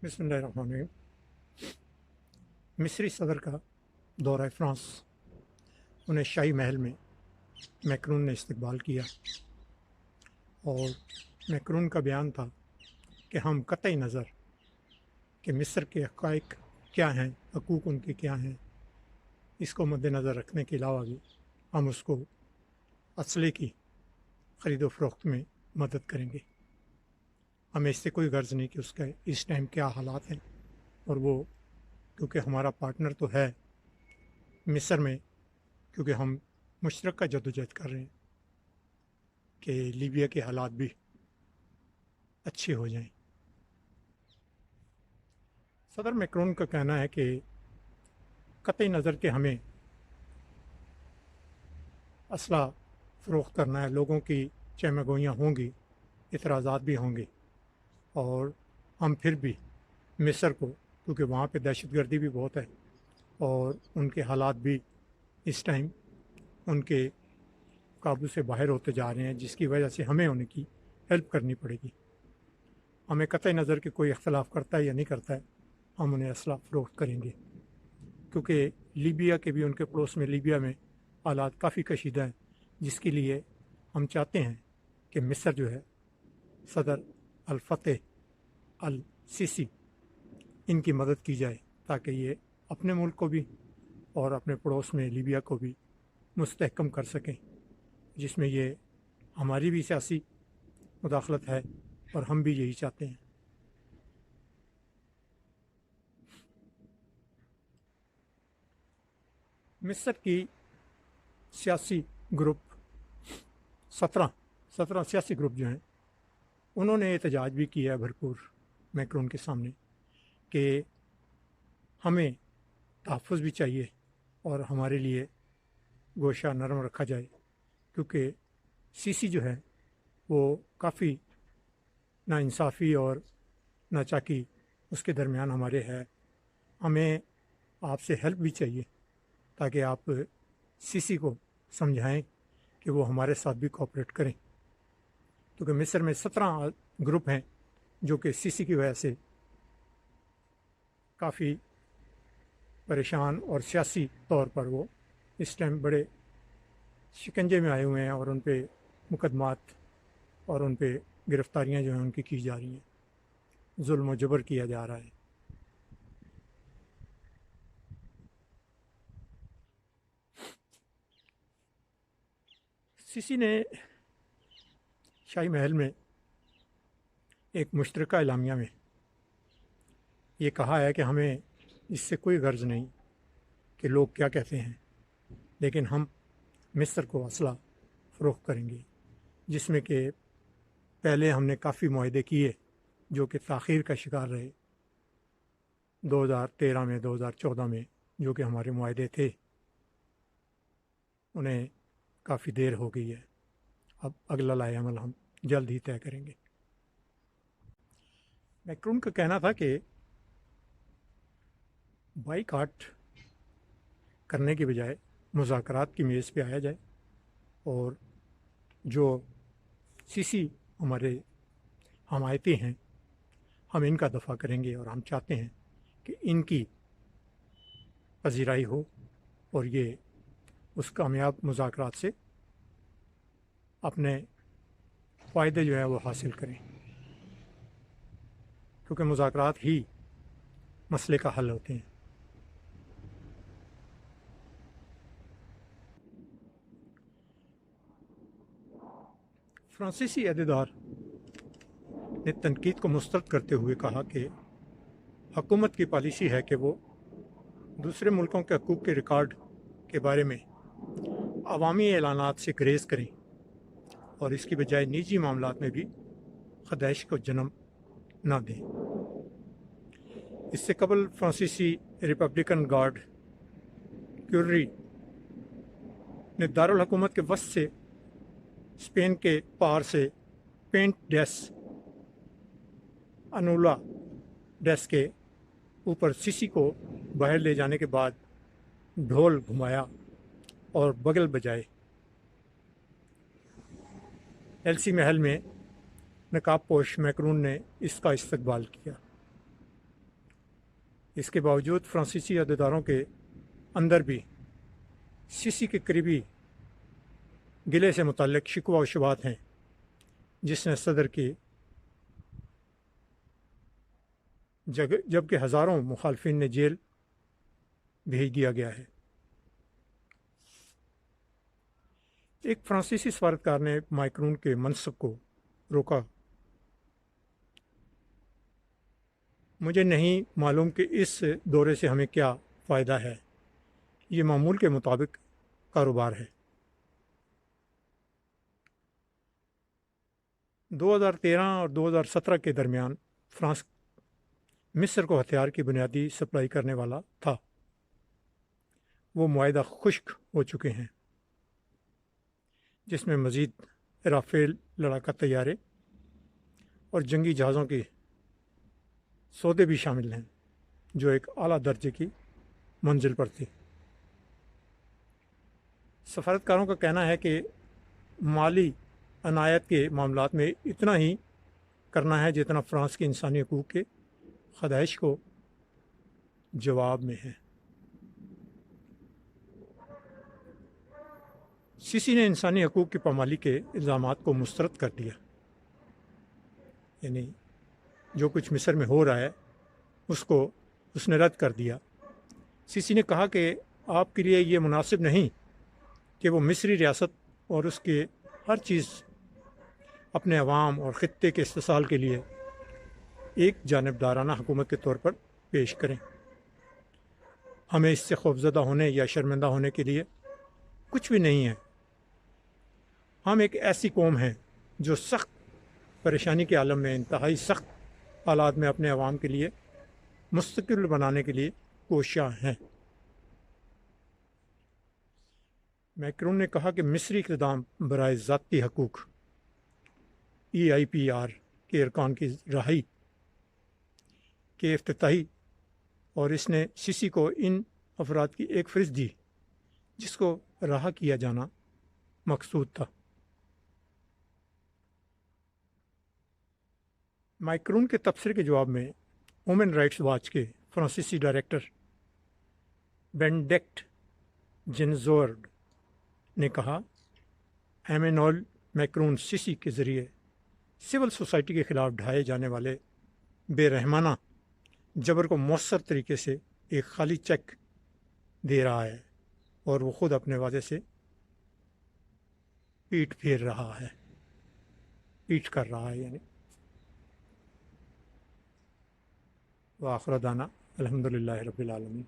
बिस्मिल्लाहिर्रहमानिर्रहीम। मिस्री सदर का दौरा फ्रांस, उन्हें शाही महल में मैक्रोन ने इस्तकबाल किया और मैक्रोन का बयान था कि हम कतई नज़र कि मिस्र के हक़ाइक़ क्या हैं, हकूक़ उनके क्या हैं, इसको मद्देनज़र रखने के अलावा भी हम उसको असले की ख़रीदो फ़रोख्त में मदद करेंगे। हमें इससे कोई गर्ज़ नहीं कि उसका इस टाइम क्या हालात हैं, और वो क्योंकि हमारा पार्टनर तो है मिस्र में, क्योंकि हम मुश्तरका जद्दोजहद कर रहे हैं कि लीबिया के हालात भी अच्छे हो जाएं। सदर मैक्रोन का कहना है कि कतई नज़र के हमें असला फ़रोख्त करना है, लोगों की चहमगोइयाँ होंगी, इतराज़ात भी होंगे, और हम फिर भी मिस्र को, क्योंकि वहाँ पे दहशतगर्दी भी बहुत है और उनके हालात भी इस टाइम उनके काबू से बाहर होते जा रहे हैं, जिसकी वजह से हमें उनकी हेल्प करनी पड़ेगी। हमें कतई नज़र के कोई इख्तलाफ करता है या नहीं करता है, हम उन्हें असला फ़रोख्त करेंगे, क्योंकि लीबिया के भी, उनके पड़ोस में लीबिया में हालात काफ़ी कशीदा हैं, जिसके लिए हम चाहते हैं कि मिस्र जो है, सदर अल फतेह अल सीसी, इनकी मदद की जाए ताकि ये अपने मुल्क को भी और अपने पड़ोस में लीबिया को भी मुस्तहकम कर सकें, जिसमें ये हमारी भी सियासी मुदाखलत है और हम भी यही चाहते हैं। मिस्र की सियासी ग्रुप 17 सियासी ग्रुप जो हैं, उन्होंने एहतजाज भी किया है भरपूर मैक्रोन के सामने कि हमें तहफ़्फ़ुज़ भी चाहिए और हमारे लिए गोशा नरम रखा जाए, क्योंकि सीसी जो है वो काफ़ी नाइंसाफ़ी और नाचाकी उसके दरमियान हमारे है। हमें आपसे हेल्प भी चाहिए ताकि आप सीसी को समझाएं कि वो हमारे साथ भी कोऑपरेट करें, क्योंकि मिस्र में 17 ग्रुप हैं जो कि सीसी की वजह से काफ़ी परेशान और सियासी तौर पर वो इस टाइम बड़े शिकंजे में आए हुए हैं, और उन पे मुकदमात और उन पे गिरफ़्तारियाँ जो हैं उनकी की जा रही हैं, जुल्म व जबर किया जा रहा है। सीसी ने शाही महल में एक मुश्तरका एलामिया में ये कहा है कि हमें इससे कोई गर्ज़ नहीं कि लोग क्या कहते हैं, लेकिन हम मिस्र को असला फ़रोख्त करेंगे, जिसमें कि पहले हमने काफ़ी मुआहदे किए जो कि ताख़ीर का शिकार रहे। 2013 में, 2014 में जो कि हमारे मुआहदे थे, उन्हें काफ़ी देर हो गई है। अब अगला लाए अमल हम जल्द ही तय करेंगे। मैक्रोन का कहना था कि बाईकाट करने के बजाय मुज़ाकरात की मेज़ पे आया जाए, और जो सीसी हमारे हमायती हैं, हम इनका दफ़ा करेंगे, और हम चाहते हैं कि इनकी पज़ीराई हो और ये उस कामयाब मुज़ाकरात से अपने फ़ायदे जो है वो हासिल करें, क्योंकि मुज़ाकरात ही मसले का हल होते हैं। फ्रांसीसी अहदेदार ने तनकीद को मुस्तरद करते हुए कहा कि हुकूमत की पॉलिसी है कि वो दूसरे मुल्कों के हकूक़ के रिकॉर्ड के बारे में अवामी ऐलानात से गुरेज़ करें और इसकी बजाय निजी मामलात में भी खदाइश को जन्म न दें। इससे कबल फ्रांसीसी रिपब्लिकन गार्ड क्यूरी ने दारुल हुकूमत के वस्त से स्पेन के पार से पेंट डेस अनुला डेस के ऊपर सीसी को बाहर ले जाने के बाद ढोल घुमाया और बगल बजाए। एलसी महल में नकाब पोश मैक्रोन ने इसका इस्तकबाल किया। اس کے باوجود فرانسیسی عہدیداروں کے اندر بھی سیسی کے قریبی گلے سے متعلق شکوہ و شبہات ہیں، جس نے صدر کی جبکہ ہزاروں مخالفین نے جیل بھیج دیا گیا ہے۔ ایک فرانسیسی سفارتکار نے مائکرون کے منصب کو روکا۔ مجھے نہیں معلوم کہ اس دورے سے ہمیں کیا فائدہ ہے، یہ معمول کے مطابق کاروبار ہے۔ 2013 اور 2017 کے درمیان فرانس مصر کو ہتھیار کی بنیادی سپلائی کرنے والا تھا۔ وہ معاہدہ خشک ہو چکے ہیں، جس میں مزید رافیل لڑاکا طیارے اور جنگی جہازوں کے سودے بھی شامل ہیں، جو ایک اعلیٰ درجے کی منزل پر تھی۔ سفارتکاروں کا کہنا ہے کہ مالی عنایت کے معاملات میں اتنا ہی کرنا ہے جتنا فرانس کے انسانی حقوق کے خدائش کو جواب میں ہے۔ سیسی نے انسانی حقوق کی پامالی کے الزامات کو مسترد کر دیا، یعنی جو کچھ مصر میں ہو رہا ہے اس نے رد کر دیا۔ سیسی نے کہا کہ آپ کے لیے یہ مناسب نہیں کہ وہ مصری ریاست اور اس کے ہر چیز اپنے عوام اور خطے کے استحصال کے لیے ایک جانبدارانہ حکومت کے طور پر پیش کریں۔ ہمیں اس سے خوفزدہ ہونے یا شرمندہ ہونے کے لیے کچھ بھی نہیں ہے۔ ہم ایک ایسی قوم ہیں جو سخت پریشانی کے عالم میں انتہائی سخت حالات میں اپنے عوام کے لیے مستقل بنانے کے لیے کوشاں ہیں۔ میکرون نے کہا کہ مصری اقتدام برائے ذاتی حقوق EIPR کے ارکان کی رہائی کے افتتاحی، اور اس نے سیسی کو ان افراد کی ایک فہرست دی جس کو رہا کیا جانا مقصود تھا۔ مائکرون کے تبصرے کے جواب میں وومن رائٹس واچ کے فرانسیسی ڈائریکٹر بینڈکٹ جنزورڈ نے کہا، ایمینوئل میکرون سیسی کے ذریعے سول سوسائٹی کے خلاف ڈھائے جانے والے بے رحمانہ جبر کو مؤثر طریقے سے ایک خالی چیک دے رہا ہے، اور وہ خود اپنے وعدے سے پیٹ کر رہا ہے یعنی۔ وآخر دعوانا الحمدللہ رب العالمین۔